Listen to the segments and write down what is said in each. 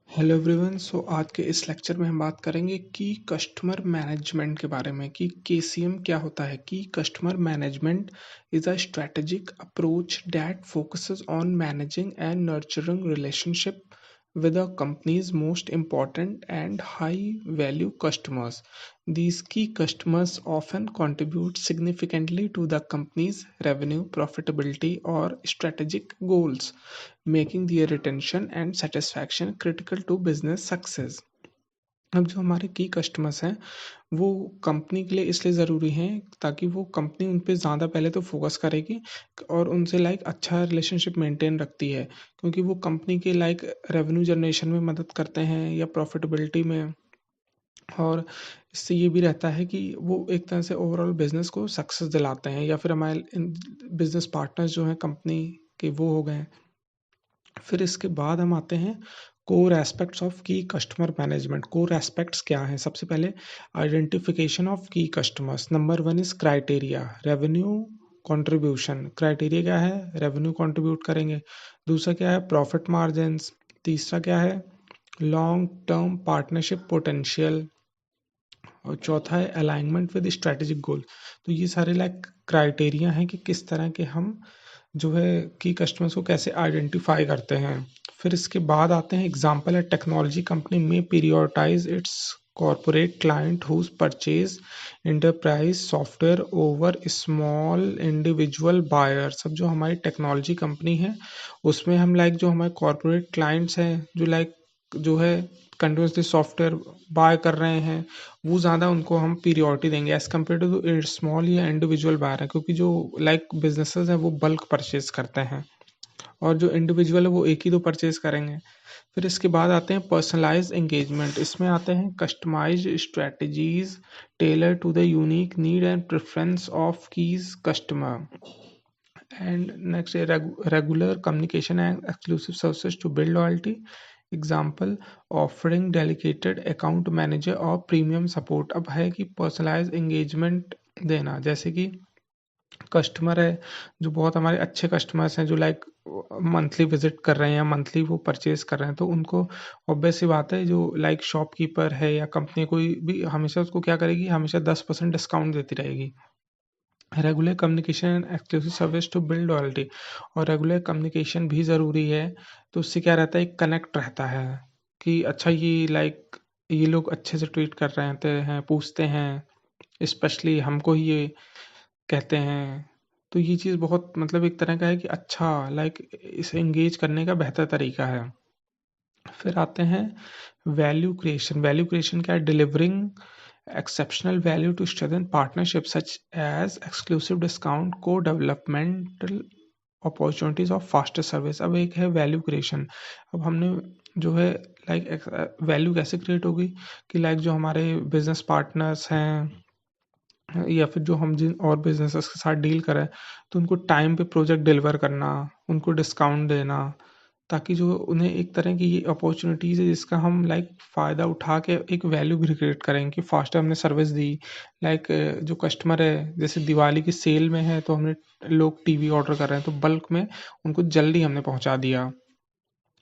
Hello everyone. आज के इस लेक्चर में हम बात करेंगे कि कस्टमर मैनेजमेंट के बारे में कि केसीएम क्या होता है। कि customer management is a strategic approach that focuses on managing and nurturing relationship with a company's most important and high value customers. These key customers often contribute significantly to the company's revenue, profitability, or strategic goals, making their retention and satisfaction critical to business success. अब जो हमारे की customers हैं वो company के लिए इसलिए ज़रूरी हैं ताकि वो कंपनी उन पे ज़्यादा पहले तो फोकस करेगी और उनसे अच्छा रिलेशनशिप मेंटेन रखती है, क्योंकि वो कंपनी के रेवेन्यू जनरेशन में मदद करते हैं या प्रॉफिटेबिलिटी में। और इससे ये भी रहता है कि वो एक तरह से ओवरऑल बिजनेस को सक्सेस दिलाते हैं, या फिर हमारे बिजनेस पार्टनर्स जो हैं कंपनी के वो हो गए। फिर इसके बाद हम आते हैं core aspects of key customer management. Core aspects क्या हैं? सबसे पहले आइडेंटिफिकेशन ऑफ की customers. Number one is criteria revenue contribution. Criteria क्या है? रेवेन्यू कंट्रीब्यूट करेंगे। दूसरा क्या है? Profit margins. तीसरा क्या है? Long term partnership potential. और चौथा है अलाइनमेंट विद स्ट्रेटेजिक गोल। तो ये सारे क्राइटेरिया हैं कि किस तरह के हम जो है की कस्टमर्स को कैसे आइडेंटिफाई करते हैं। फिर इसके बाद आते हैं एग्जांपल है टेक्नोलॉजी कंपनी में prioritize its corporate client whose purchase enterprise software over small individual buyers. अब जो हमारी टेक्नोलॉजी कंपनी है उसमें हम जो हमारे कॉर्पोरेट क्लाइंट्स हैं जो है कंटिन्यूसली सॉफ्टवेयर बाय कर रहे हैं, वो ज़्यादा उनको हम पीरियोरिटी देंगे एज़ कम्पेयर टू स्मॉल या इंडिविजुअल बायर है, क्योंकि जो बिजनेसेस हैं वो बल्क परचेज करते हैं और जो इंडिविजुअल है वो एक ही दो परचेज करेंगे। फिर इसके बाद आते हैं पर्सनलाइज एंगेजमेंट। इसमें आते हैं customise strategies tailor to the unique need and preference of keys customer. And next regular communication and exclusive services to build loyalty. Example offering dedicated account manager और प्रीमियम सपोर्ट। अब है कि personalise engagement देना, जैसे कि customer है जो बहुत हमारे अच्छे कस्टमर्स हैं जो मंथली विजिट कर रहे हैं या मंथली वो परचेज कर रहे हैं, तो उनको ऑब्वियस सी बात है जो शॉपकीपर है या कंपनी कोई भी हमेशा उसको क्या करेगी, हमेशा 10% डिस्काउंट देती रहेगी। Regular communication and exclusive service to build loyalty. और रेगुलर कम्युनिकेशन भी ज़रूरी है, तो उससे क्या रहता है, एक कनेक्ट रहता है कि अच्छा ये लोग अच्छे से ट्रीट कर रहे हैं, पूछते हैं, स्पेशली हमको ही ये कहते हैं। तो ये चीज़ बहुत एक तरह का है कि अच्छा इसे एंगेज करने का बेहतर तरीका है। फिर आते हैं वैल्यू क्रिएशन। वैल्यू क्रिएशन क्या है? Delivering exceptional value to strengthen partnerships such as exclusive discount, co-developmental opportunities और faster service। अब एक है वैल्यू क्रिएशन। अब हमने जो है वैल्यू कैसे क्रिएट होगी कि जो हमारे बिजनेस पार्टनर्स हैं या फिर जो हम जिन और बिजनेसेस के साथ डील करें, तो उनको टाइम पे प्रोजेक्ट डिलीवर करना, उनको डिस्काउंट देना, ताकि जो उन्हें एक तरह की ये अपॉर्चुनिटीज़ है जिसका हम फ़ायदा उठा के एक वैल्यू भी क्रिएट करें कि फास्टर हमने सर्विस दी। जो कस्टमर है जैसे दिवाली की सेल में है तो हमने लोग टीवी ऑर्डर कर रहे हैं तो बल्क में उनको जल्दी हमने पहुंचा दिया।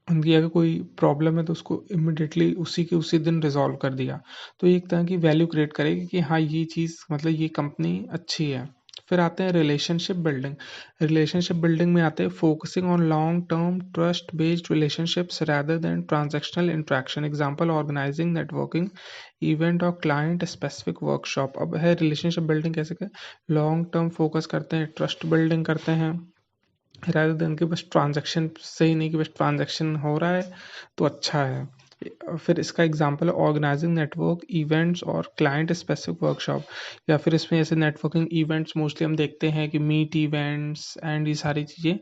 उनकी अगर कोई प्रॉब्लम है तो उसको इमिडिएटली उसी के उसी दिन रिजॉल्व कर दिया। तो एक तरह की वैल्यू क्रिएट करेगी कि हाँ ये चीज़ ये कंपनी अच्छी है। फिर आते हैं रिलेशनशिप बिल्डिंग। रिलेशनशिप बिल्डिंग में आते हैं focusing on long term trust based relationships rather than transactional interaction. Example organising networking event और क्लाइंट स्पेसिफिक वर्कशॉप। अब है रिलेशनशिप बिल्डिंग कैसे कर, लॉन्ग टर्म फोकस करते हैं, ट्रस्ट बिल्डिंग करते हैं, rather देन कि बस ट्रांजैक्शन से ही नहीं कि बस ट्रांजैक्शन हो रहा है तो अच्छा है। फिर इसका एग्जांपल है ऑर्गेनाइजिंग नेटवर्क इवेंट्स और क्लाइंट स्पेसिफिक वर्कशॉप। या फिर इसमें ऐसे नेटवर्किंग इवेंट्स मोस्टली हम देखते हैं कि मीट इवेंट्स एंड ये सारी चीज़ें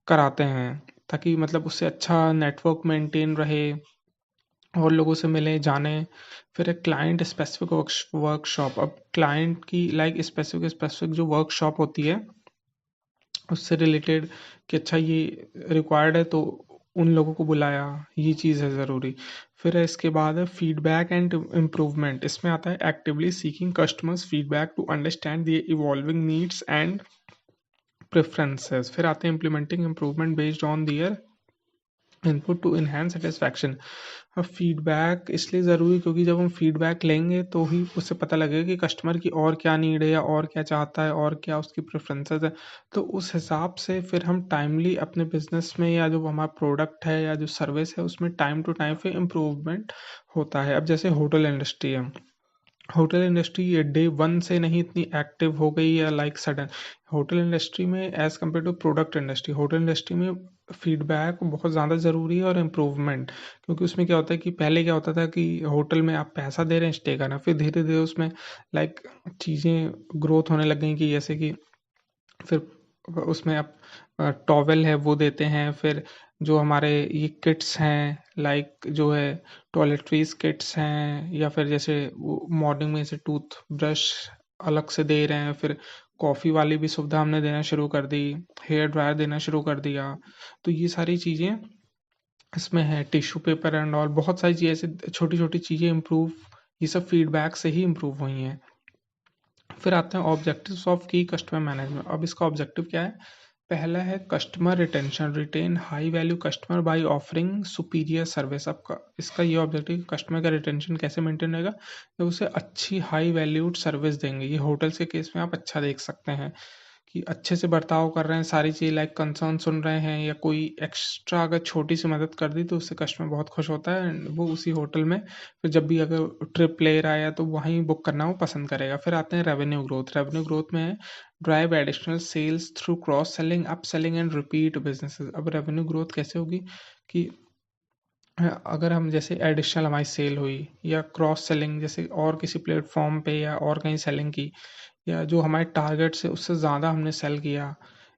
कराते हैं ताकि उससे अच्छा नेटवर्क मेंटेन रहे और लोगों से मिले जाने। फिर एक क्लाइंट स्पेसिफिक वर्कशॉप। अब क्लाइंट की स्पेसिफिक जो वर्कशॉप होती है उससे रिलेटेड कि अच्छा ये रिक्वायर्ड है तो उन लोगों को बुलाया, ये चीज़ है ज़रूरी। फिर है इसके बाद है फीडबैक एंड इम्प्रूवमेंट। इसमें आता है actively seeking customers feedback to understand the evolving needs and preferences. फिर आते हैं implementing improvement based on their input to enhance satisfaction. अब फीडबैक इसलिए ज़रूरी क्योंकि जब हम फीडबैक लेंगे तो ही उससे पता लगेगा कि कस्टमर की और क्या नीड है या और क्या चाहता है और क्या उसकी प्रेफरेंसेस है। तो उस हिसाब से फिर हम टाइमली अपने बिजनेस में या जो हमारा प्रोडक्ट है या जो सर्विस है उसमें टाइम टू टाइम फिर इम्प्रूवमेंट होता है। अब जैसे होटल इंडस्ट्री है, होटल इंडस्ट्री ये डे वन से नहीं इतनी एक्टिव हो गई या लाइक सडन। होटल इंडस्ट्री में as compare to product industry, hotel industry में फीडबैक बहुत ज़्यादा ज़रूरी है और इम्प्रूवमेंट। क्योंकि उसमें क्या होता है कि पहले क्या होता था कि होटल में आप पैसा दे रहे हैं स्टे करना, फिर धीरे धीरे उसमें लाइक चीज़ें ग्रोथ होने लग गई कि जैसे कि फिर उसमें आप टॉवेल है वो देते हैं, फिर जो हमारे ये किट्स हैं लाइक जो है टॉयलेटरीज किट्स हैं, या फिर जैसे वो मॉर्निंग में जैसे टूथ ब्रश अलग से दे रहे हैं, फिर कॉफ़ी वाली भी सुविधा हमने देना शुरू कर दी, हेयर ड्रायर देना शुरू कर दिया। तो ये सारी चीज़ें इसमें है, टिश्यू पेपर एंड ऑल बहुत सारी चीज़ें ऐसे छोटी छोटी चीज़ें इम्प्रूव, ये सब फीडबैक से ही इम्प्रूव हुई हैं। फिर आते हैं objectives of key customer management. अब इसका ऑब्जेक्टिव क्या है? पहला है customer retention, retain high value customer by offering superior service. आपका इसका ये ऑब्जेक्टिव कस्टमर का रिटेंशन कैसे मेंटेन रहेगा, तो उसे अच्छी हाई वैल्यूड सर्विस देंगे। ये होटल्स के केस में आप अच्छा देख सकते हैं कि अच्छे से बर्ताव कर रहे हैं, सारी चीज़ लाइक कंसर्न सुन रहे हैं, या कोई एक्स्ट्रा अगर छोटी सी मदद कर दी तो उससे कस्टमर बहुत खुश होता है एंड वो उसी होटल में फिर जब भी अगर ट्रिप ले रहा है तो वहीं बुक करना वो पसंद करेगा। फिर आते हैं रेवेन्यू ग्रोथ। रेवेन्यू ग्रोथ में है drive additional sales through cross selling, up selling and repeat businesses. अब रेवेन्यू ग्रोथ कैसे होगी कि अगर हम जैसे एडिशनल हमारी सेल हुई या क्रॉस सेलिंग जैसे और किसी प्लेटफॉर्म पे या और कहीं सेलिंग की, या जो हमारे टारगेट से उससे ज़्यादा हमने सेल किया,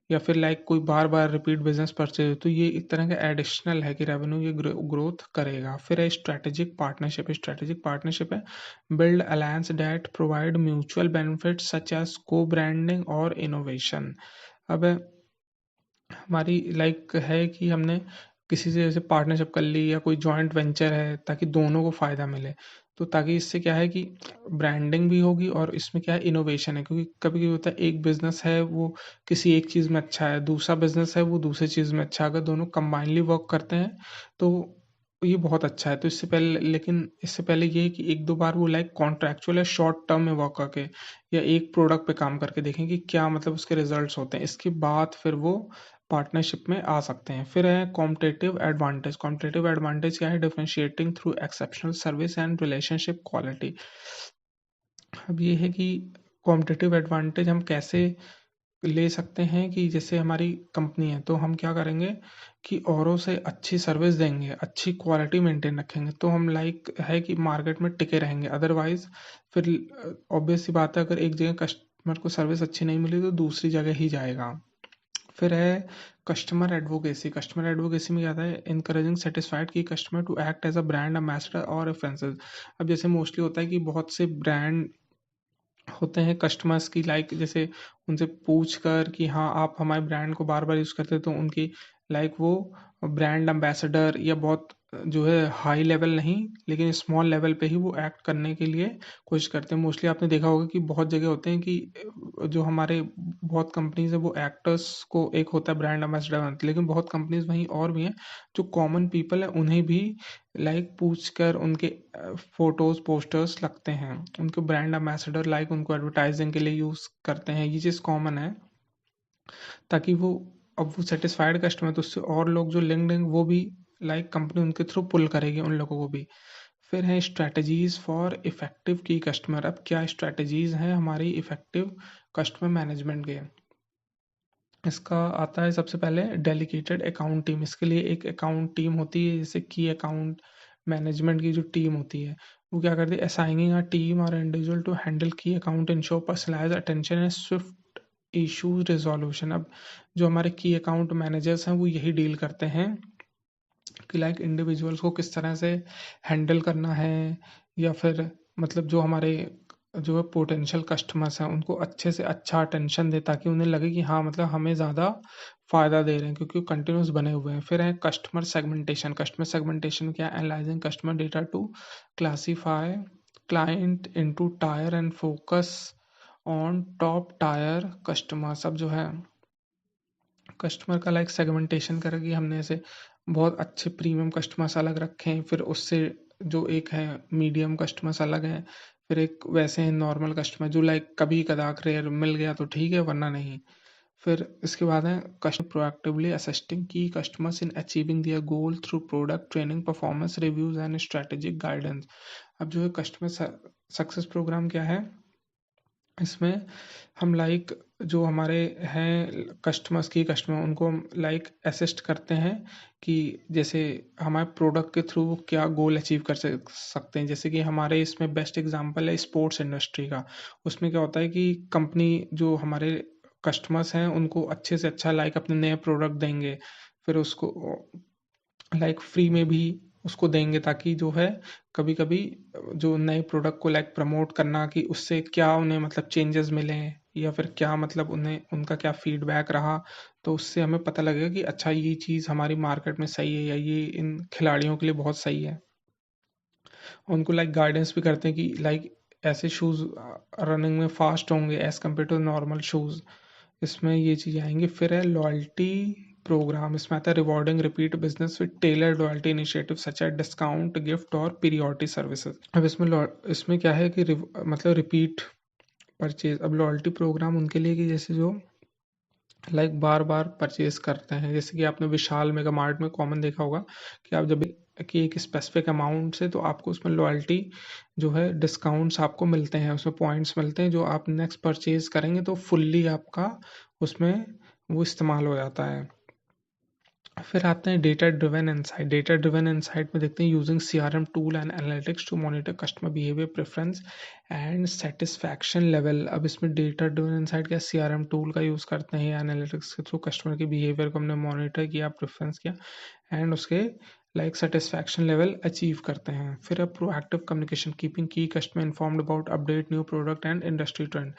या फिर लाइक कोई बार बार रिपीट बिजनेस परचेज, तो ये एक तरह का एडिशनल है कि रेवेन्यू ये ग्रोथ करेगा। फिर है स्ट्रेटेजिक पार्टनरशिप। स्ट्रेटेजिक पार्टनरशिप है build alliance that provide mutual benefit such as co branding और इनोवेशन। अब हमारी लाइक है कि हमने किसी से जैसे पार्टनरशिप कर ली या कोई जॉइंट वेंचर है ताकि दोनों को फ़ायदा मिले। तो ताकि इससे क्या है कि ब्रांडिंग भी होगी और इसमें क्या है इनोवेशन है, क्योंकि कभी कभी होता है एक बिजनेस है वो किसी एक चीज़ में अच्छा है, दूसरा बिजनेस है वो दूसरी चीज़ में अच्छा है। अगर दोनों कंबाइनली वर्क करते हैं तो ये बहुत अच्छा है। तो इससे पहले, लेकिन इससे पहले ये है कि एक दो बार वो लाइक कॉन्ट्रैक्चुअल या शॉर्ट टर्म में वर्क करके या एक प्रोडक्ट पे काम करके देखें कि क्या मतलब उसके रिजल्ट्स होते हैं, इसके बाद फिर वो पार्टनरशिप में आ सकते हैं। फिर है कॉम्पिटिटिव एडवांटेज। कॉम्पिटिटिव एडवांटेज क्या है? Differentiating through exceptional service and relationship quality. अब ये है कि कॉम्पिटिटिव एडवांटेज हम कैसे ले सकते हैं कि जैसे हमारी कंपनी है तो हम क्या करेंगे कि औरों से अच्छी सर्विस देंगे, अच्छी क्वालिटी मेंटेन रखेंगे, तो हम लाइक है कि मार्केट में टिके रहेंगे। अदरवाइज फिर ऑब्वियस सी बात है, अगर एक जगह कस्टमर को सर्विस अच्छी नहीं मिली तो दूसरी जगह ही जाएगा। फिर है कस्टमर एडवोकेसी। कस्टमर एडवोकेसी में क्या आता है? Encouraging satisfied key customer to act as a brand ambassador और रेफरेंसेस। अब जैसे मोस्टली होता है कि बहुत से ब्रांड होते हैं कस्टमर्स की लाइक जैसे उनसे पूछ कर कि हाँ आप हमारे ब्रांड को बार बार यूज़ करते हैं, तो उनकी लाइक वो ब्रांड एम्बेसडर या बहुत जो है हाई लेवल नहीं लेकिन स्मॉल लेवल पे ही वो एक्ट करने के लिए कोशिश करते हैं। मोस्टली आपने देखा होगा कि बहुत जगह होते हैं कि जो हमारे बहुत कंपनीज है वो एक्टर्स को एक होता है ब्रांड एम्बेसडर बनते, लेकिन बहुत कंपनीज वहीं और भी हैं जो कॉमन पीपल है उन्हें भी लाइक पूछ कर उनके फोटोज पोस्टर्स लगते हैं, उनके ब्रांड एम्बेसडर लाइक उनको एडवर्टाइजिंग के लिए यूज़ करते हैं। ये चीज़ कॉमन है ताकि वो अब वो सेटिस्फाइड कस्टमर तो उससे और लोग जो लिंक्ड हैं वो भी लाइक कंपनी उनके थ्रू पुल करेगी उन लोगों को भी। फिर है स्ट्रैटेजीज फॉर इफेक्टिव की कस्टमर। अब क्या स्ट्रैटेजीज हैं हमारी इफेक्टिव कस्टमर मैनेजमेंट के? इसका आता है सबसे पहले डेडिकेटेड अकाउंट टीम। इसके लिए एक अकाउंट टीम होती है, जैसे की अकाउंट मैनेजमेंट की जो टीम होती है वो क्या करती है? असाइनिंग अ टीम और individual to handle key account ensure personalise attention and swift issues resolution. अब जो हमारे की अकाउंट मैनेजर्स हैं वो यही डील करते हैं कि लाइक इंडिविजुअल्स को किस तरह से हैंडल करना है, या फिर मतलब जो हमारे जो है पोटेंशियल कस्टमर्स हैं उनको अच्छे से अच्छा अटेंशन दे ताकि उन्हें लगे कि हाँ मतलब हमें ज़्यादा फ़ायदा दे रहे हैं क्योंकि वो कंटिन्यूस बने हुए हैं। फिर है कस्टमर सेगमेंटेशन। कस्टमर सेगमेंटेशन क्या? Analysing customer data to classify client into tier and focus on top tier customers. अब जो है कस्टमर का लाइक सेगमेंटेशन करें कि हमने ऐसे बहुत अच्छे प्रीमियम कस्टमर्स अलग रखे हैं, फिर उससे जो एक है मीडियम कस्टमर्स अलग हैं, फिर एक वैसे हैं नॉर्मल कस्टमर जो लाइक कभी कदार रेयर मिल गया तो ठीक है वरना नहीं। फिर इसके बाद है customer proactively assisting key customers in achieving their goal through product training performance reviews and strategic guidance. अब जो है कस्टमर सक्सेस प्रोग्राम क्या है, इसमें हम लाइक जो हमारे हैं कस्टमर उनको हम लाइक असिस्ट करते हैं कि जैसे हमारे प्रोडक्ट के थ्रू वो क्या गोल अचीव कर सकते हैं। जैसे कि हमारे इसमें बेस्ट एग्जांपल है स्पोर्ट्स इंडस्ट्री का। उसमें क्या होता है कि कंपनी जो हमारे कस्टमर्स हैं उनको अच्छे से अच्छा लाइक अपने नए प्रोडक्ट देंगे, फिर उसको लाइक फ्री में भी उसको देंगे ताकि जो है कभी कभी जो नए प्रोडक्ट को लाइक प्रमोट करना कि उससे क्या उन्हें मतलब चेंजेस मिले या फिर क्या मतलब उन्हें उनका क्या फीडबैक रहा, तो उससे हमें पता लगेगा कि अच्छा ये चीज़ हमारी मार्केट में सही है या ये इन खिलाड़ियों के लिए बहुत सही है। उनको लाइक गाइडेंस भी करते हैं कि लाइक ऐसे शूज़ रनिंग में फास्ट होंगे as compare to normal shoes. इसमें ये चीज़ें आएंगी। फिर है लॉयल्टी प्रोग्राम, इसमें आता है rewarding repeat business with tailor loyalty initiative such as discount gift और पीरियोडिक सर्विसेज। अब इसमें क्या है कि मतलब रिपीट परचेज। अब लॉयल्टी प्रोग्राम उनके लिए कि जैसे जो लाइक बार बार परचेज करते हैं, जैसे कि आपने विशाल मेगा मार्ट में कॉमन देखा होगा कि आप जब कि एक स्पेसिफिक अमाउंट से तो आपको उसमें लॉयल्टी जो है डिस्काउंट्स आपको मिलते हैं, उसमें पॉइंट्स मिलते हैं जो आप नेक्स्ट परचेज करेंगे तो फुल्ली आपका उसमें वो इस्तेमाल हो जाता है। फिर आते हैं data driven insight. Data driven insight में देखते हैं using CRM tool and analytics to monitor customer behaviour preference and satisfaction level. अब इसमें डेटा ड्रिवन इनसाइट क्या, सीआरएम टूल का यूज़ करते हैं एनालिटिक्स के थ्रू कस्टमर के बिहेवियर को हमने मॉनिटर किया, प्रेफरेंस किया एंड उसके लाइक सेटिस्फैक्शन लेवल अचीव करते हैं। फिर अब प्रोएक्टिव कम्युनिकेशन कीपिंग की customer informed about update new product and industry trend.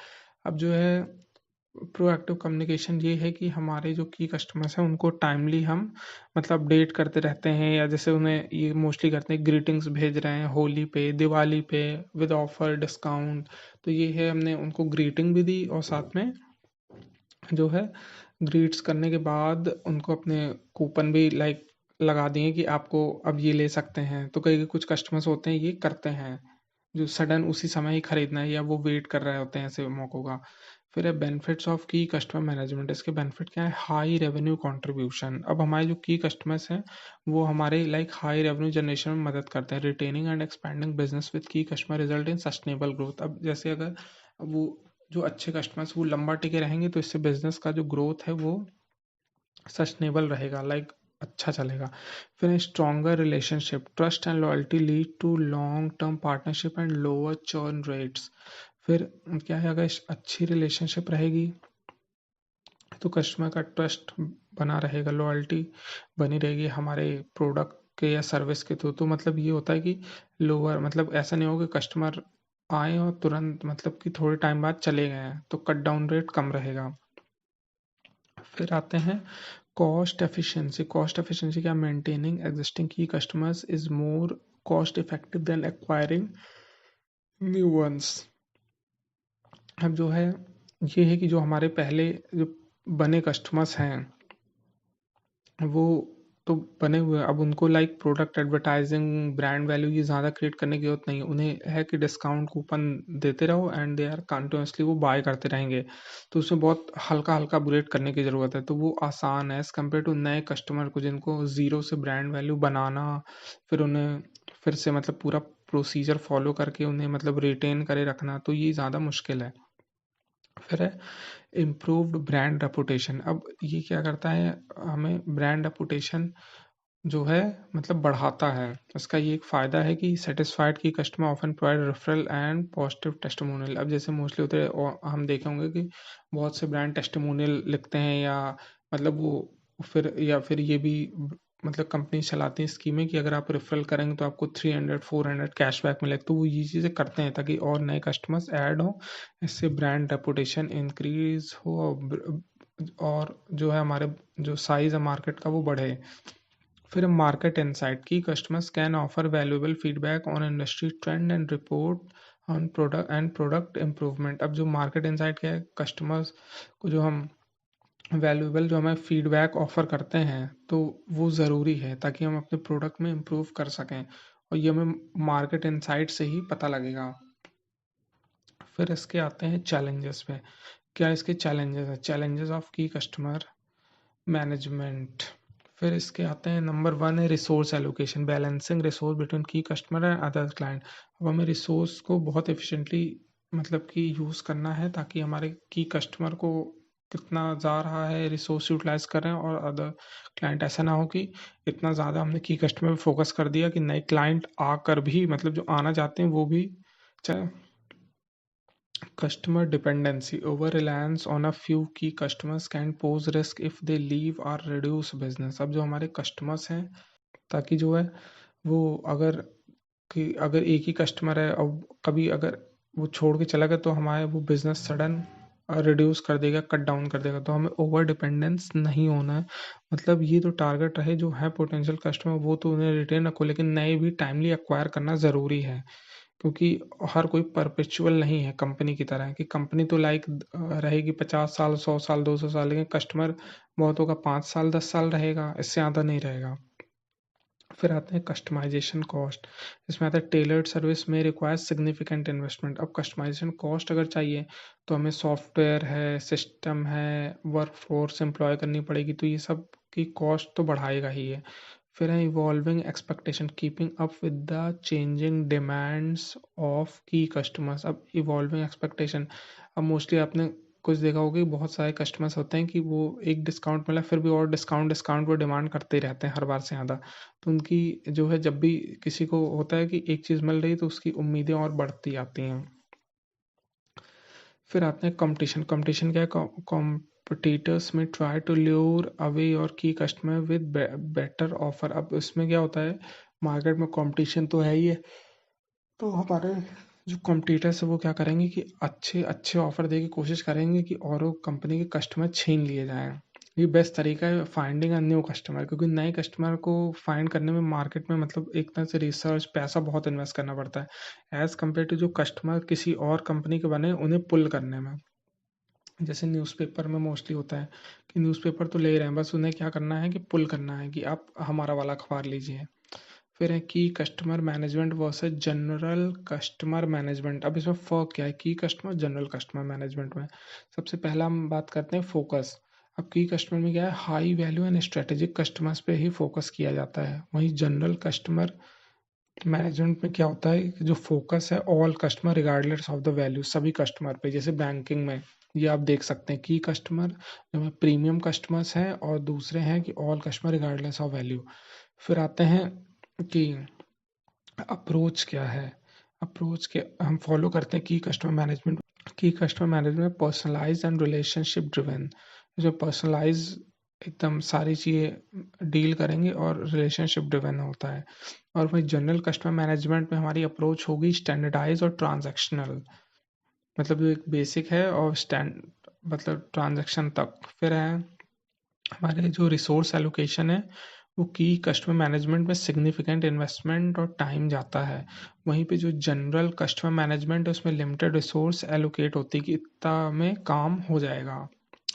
अब जो है प्रोएक्टिव कम्युनिकेशन ये है कि हमारे जो की कस्टमर्स हैं उनको टाइमली हम मतलब अपडेट करते रहते हैं, या जैसे उन्हें ये मोस्टली करते हैं ग्रीटिंग्स भेज रहे हैं होली पे दिवाली पे विद ऑफर डिस्काउंट, तो ये है हमने उनको ग्रीटिंग भी दी और साथ में जो है ग्रीट्स करने के बाद उनको अपने कूपन भी लाइक लगा दिए कि आपको अब ये ले सकते हैं। तो कई कुछ कस्टमर्स होते हैं ये करते हैं जो सडन उसी समय ही खरीदना है या वो वेट कर रहे होते हैं ऐसे मौक़ों का। फिर है benefits of key customer management. इसके बेनिफिट क्या है, हाई रेवेन्यू कंट्रीब्यूशन। अब हमारे जो की कस्टमर्स हैं वो हमारे लाइक हाई रेवेन्यू जनरेशन में मदद करते हैं। Retaining and expanding business with key customer result in sustainable growth. अब जैसे अगर वो जो अच्छे कस्टमर्स वो लंबा टिके रहेंगे तो इससे बिजनेस का जो ग्रोथ है वो सस्टेनेबल रहेगा, लाइक अच्छा चलेगा। फिर stronger relationship, trust and loyalty lead to long term partnership and lower churn rates. फिर क्या है, अगर अच्छी रिलेशनशिप रहेगी तो कस्टमर का ट्रस्ट बना रहेगा, लॉयल्टी बनी रहेगी हमारे प्रोडक्ट के या सर्विस के थ्रू। तो मतलब ये होता है कि लोअर मतलब ऐसा नहीं होगा कि कस्टमर आए और तुरंत मतलब कि थोड़े टाइम बाद चले गए हैं, तो कट डाउन रेट कम रहेगा। फिर आते हैं कॉस्ट एफिशिएंसी। कॉस्ट एफिशिएंसी क्या, maintaining existing key customers is more cost effective than acquiring new ones. अब जो है ये है कि जो हमारे पहले जो बने कस्टमर्स हैं वो तो बने हुए हैं, अब उनको like product advertising brand value ये ज़्यादा क्रिएट करने की जरूरत नहीं है। उन्हें है कि डिस्काउंट कूपन देते रहो एंड दे आर कंटिन्यूसली वो बाय करते रहेंगे, तो उसमें बहुत हल्का हल्का अपग्रेड करने की ज़रूरत है। तो वो आसान है एज़ कम्पेयर टू नए कस्टमर को जिनको ज़ीरो से ब्रांड वैल्यू बनाना, फिर उन्हें फिर से मतलब पूरा प्रोसीजर फॉलो करके उन्हें मतलब रिटेन करे रखना, तो ये ज़्यादा मुश्किल है। फिर है इम्प्रूव्ड ब्रांड रेपुटेशन। अब ये क्या करता है, हमें ब्रांड रेपुटेशन जो है मतलब बढ़ाता है। इसका ये एक फ़ायदा है कि satisfied key customer often provide referral and positive testimonial. अब जैसे मोस्टली होते हैं और हम देखे होंगे कि बहुत से ब्रांड टेस्टिमोनियल लिखते हैं या मतलब वो फिर या फिर ये भी मतलब कंपनी चलाती हैं स्कीमें कि अगर आप रेफरल करेंगे तो आपको 300-400 कैशबैक मिलेगा, तो वो ये चीज़ें करते हैं ताकि और नए कस्टमर्स ऐड हों, इससे ब्रांड रेपुटेशन इंक्रीज हो और जो है हमारे जो साइज़ है मार्केट का वो बढ़े। फिर मार्केट इनसाइट की customers can offer valuable feedback on industry trend and report on product improvement. अब जो मार्केट इनसाइट क्या है, कस्टमर्स को जो हम वैल्यूएबल जो हमें फीडबैक ऑफर करते हैं, तो वो ज़रूरी है ताकि हम अपने प्रोडक्ट में इम्प्रूव कर सकें, और ये हमें मार्केट इनसाइट से ही पता लगेगा। फिर इसके आते हैं चैलेंजेस पे। क्या इसके चैलेंजेस हैं? Challenges of key customer management. फिर इसके आते हैं, नंबर 1 है resource allocation, balancing resource between की कस्टमर एंड अदर क्लाइंट। अब हमें रिसोर्स को बहुत एफिशिएंटली मतलब कि यूज़ करना है ताकि हमारे की कस्टमर को कितना जा रहा है रिसोर्स यूटिलाइज कर रहे हैं, और अदर क्लाइंट ऐसा ना हो कि इतना ज़्यादा हमने की कस्टमर पे फोकस कर दिया कि नए क्लाइंट आकर भी मतलब जो आना चाहते हैं वो भी चाहे। Customer dependency: over-reliance on a few key customers can pose risk if they leave or reduce business। अब जो हमारे कस्टमर्स हैं, ताकि जो है वो अगर अगर एक ही कस्टमर है और कभी अगर वो छोड़ के चला गया तो हमारे वो बिजनेस सडन रिड्यूस कर देगा, कट डाउन कर देगा। तो हमें ओवर डिपेंडेंस नहीं होना है। मतलब ये तो टारगेट रहे जो है पोटेंशियल कस्टमर, वो तो उन्हें रिटेन रखो, लेकिन नए भी टाइमली एक्वायर करना ज़रूरी है। क्योंकि हर कोई परपेचुअल नहीं है कंपनी की तरह, कि कंपनी तो लाइक रहेगी 50 साल, 100 साल, 200 साल, लेकिन कस्टमर बहुत होगा 5 साल, 10 साल रहेगा, इससे ज़्यादा नहीं रहेगा। फिर आते हैं कस्टमाइजेशन कॉस्ट। इसमें आता है टेलर्ड सर्विस में रिक्वायर सिग्निफिकेंट इन्वेस्टमेंट। अब कस्टमाइजेशन कॉस्ट अगर चाहिए तो हमें सॉफ्टवेयर है, सिस्टम है, वर्क फोर्स एम्प्लॉय करनी पड़ेगी, तो ये सब की कॉस्ट तो बढ़ाएगा ही है। फिर है evolving expectation, keeping up with the changing demands of की कस्टमर्स। अब इवॉल्विंग एक्सपेक्टेशन, अब मोस्टली आपने कुछ देखा होगा कि बहुत सारे कस्टमर्स होते हैं कि वो एक डिस्काउंट मिला फिर भी और डिस्काउंट डिस्काउंट वो डिमांड करते ही रहते हैं हर बार से ज़्यादा। तो उनकी जो है, जब भी किसी को होता है कि एक चीज़ मिल रही है तो उसकी उम्मीदें और बढ़ती आती हैं। फिर आते हैं कंपटीशन। कंपटीशन क्या है? कॉम्पिटिटर्स में try to lure away your key customer with better offer. अब इसमें क्या होता है, मार्केट में कंपटीशन तो है ही है, तो हमारे जो कॉम्पिटिटर्स है वो क्या करेंगे कि अच्छे अच्छे ऑफर दे की कोशिश करेंगे कि और कंपनी के कस्टमर छीन लिए जाएं। ये बेस्ट तरीका है फाइंडिंग अ न्यू कस्टमर, क्योंकि नए कस्टमर को फाइंड करने में मार्केट में मतलब एक तरह से रिसर्च पैसा बहुत इन्वेस्ट करना पड़ता है, एज कम्पेयर टू जो कस्टमर किसी और कंपनी के बने उन्हें पुल करने में। जैसे न्यूज़पेपर में मोस्टली होता है कि न्यूज़पेपर तो ले रहे हैं, बस उन्हें क्या करना है कि पुल करना है कि आप हमारा वाला अखबार लीजिए। फिर है की customer management versus general customer management. अब इसमें फ़र्क क्या है की कस्टमर जनरल कस्टमर मैनेजमेंट में? सबसे पहला हम बात करते हैं फोकस। अब की कस्टमर में क्या है, high value and strategic customers पे ही फोकस किया जाता है। वहीं जनरल कस्टमर मैनेजमेंट में क्या होता है कि जो फोकस है all customer regardless of the value, सभी कस्टमर पे। जैसे बैंकिंग में ये आप देख सकते हैं की कस्टमर जो प्रीमियम कस्टमर्स हैं, और दूसरे हैं कि all customer regardless of value. फिर आते हैं कि अप्रोच क्या है। अप्रोच के हम फॉलो करते हैं key customer management personalise and relationship driven. जो पर्सनलाइज एकदम सारी चीज़ें डील करेंगे और रिलेशनशिप ड्रिवन होता है। और वही जनरल कस्टमर मैनेजमेंट में हमारी अप्रोच होगी स्टैंडर्डाइज और ट्रांजैक्शनल, मतलब जो एक बेसिक है और स्टैंड मतलब ट्रांजैक्शन तक। फिर है हमारे जो रिसोर्स एलोकेशन है, वो की कस्टमर मैनेजमेंट में सिग्निफिकेंट इन्वेस्टमेंट और टाइम जाता है। वहीं पे जो जनरल कस्टमर मैनेजमेंट है उसमें लिमिटेड रिसोर्स एलोकेट होती है कि इतना में काम हो जाएगा।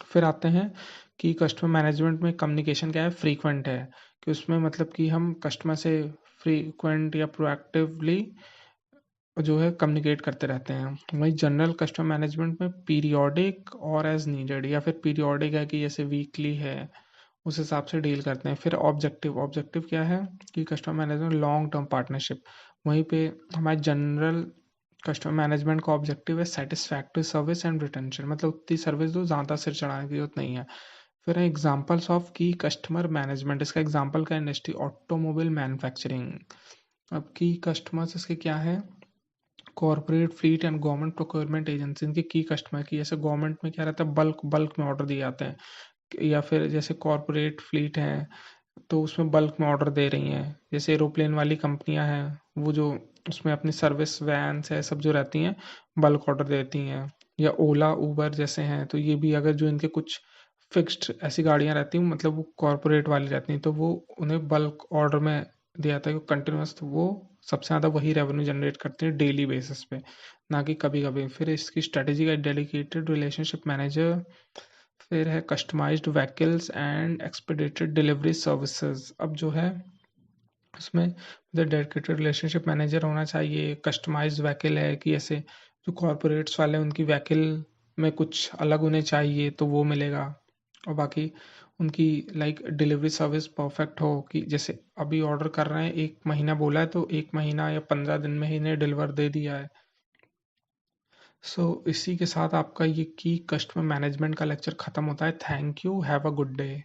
फिर आते हैं कि कस्टमर मैनेजमेंट में कम्युनिकेशन क्या है, फ्रीक्वेंट है, कि उसमें मतलब कि हम कस्टमर से फ्रीक्वेंट या प्रोएक्टिवली जो है कम्युनिकेट करते रहते हैं। वहीं जनरल कस्टमर मैनेजमेंट में पीरियोडिक और एज नीडेड, या फिर पीरियोडिक है कि जैसे वीकली है उस हिसाब से डील करते हैं। फिर ऑब्जेक्टिव, ऑब्जेक्टिव क्या है कि customer management long term partnership. वहीं पे हमारे जनरल कस्टमर मैनेजमेंट का ऑब्जेक्टिव है सेटिस्फैक्टरी सर्विस एंड रिटेंशन, मतलब उतनी सर्विस दो, ज़्यादा सिर चढ़ाने की जरूरत नहीं है। फिर है examples of key customer management. इसका एग्जाम्पल का इंडस्ट्री ऑटोमोबाइल मैन्युफैक्चरिंग। अब की कस्टमर्स इसके क्या है, corporate fleet and government procurement agency. इनके की कस्टमर की, जैसे गवर्नमेंट में क्या रहता है, बल्क बल्क में ऑर्डर दिए जाते हैं, या फिर जैसे कॉर्पोरेट फ्लीट है तो उसमें बल्क में ऑर्डर दे रही हैं। जैसे एरोप्लेन वाली कंपनियां हैं वो जो उसमें अपनी सर्विस वैन्स है सब जो रहती हैं बल्क ऑर्डर देती हैं। या ओला उबर जैसे हैं, तो ये भी अगर जो इनके कुछ फिक्स्ड ऐसी गाड़ियां रहती हैं मतलब वो कॉर्पोरेट वाली रहती हैं, तो वो उन्हें बल्क ऑर्डर में दिया जाता है कंटिन्यूस, तो वो सबसे ज़्यादा वही रेवेन्यू जनरेट करते हैं डेली बेसिस पे, ना कि कभी कभी। फिर इसकी स्ट्रेटेजी का डेडिकेटेड रिलेशनशिप मैनेजर। फिर है customised vehicles and expedited delivery services. अब जो है उसमें डेडिकेटेड रिलेशनशिप मैनेजर होना चाहिए। कस्टमाइज्ड व्हीकल है कि ऐसे जो कॉरपोरेट्स वाले उनकी व्हीकल में कुछ अलग उन्हें चाहिए तो वो मिलेगा। और बाकी उनकी लाइक डिलीवरी सर्विस परफेक्ट हो कि जैसे अभी ऑर्डर कर रहे हैं, 1 महीना बोला है तो 1 महीना या 15 दिन में ही इन्हें डिलीवर दे दिया है। सो इसी के साथ आपका ये की कस्टमर मैनेजमेंट का लेक्चर ख़त्म होता है। Thank you, have a good day.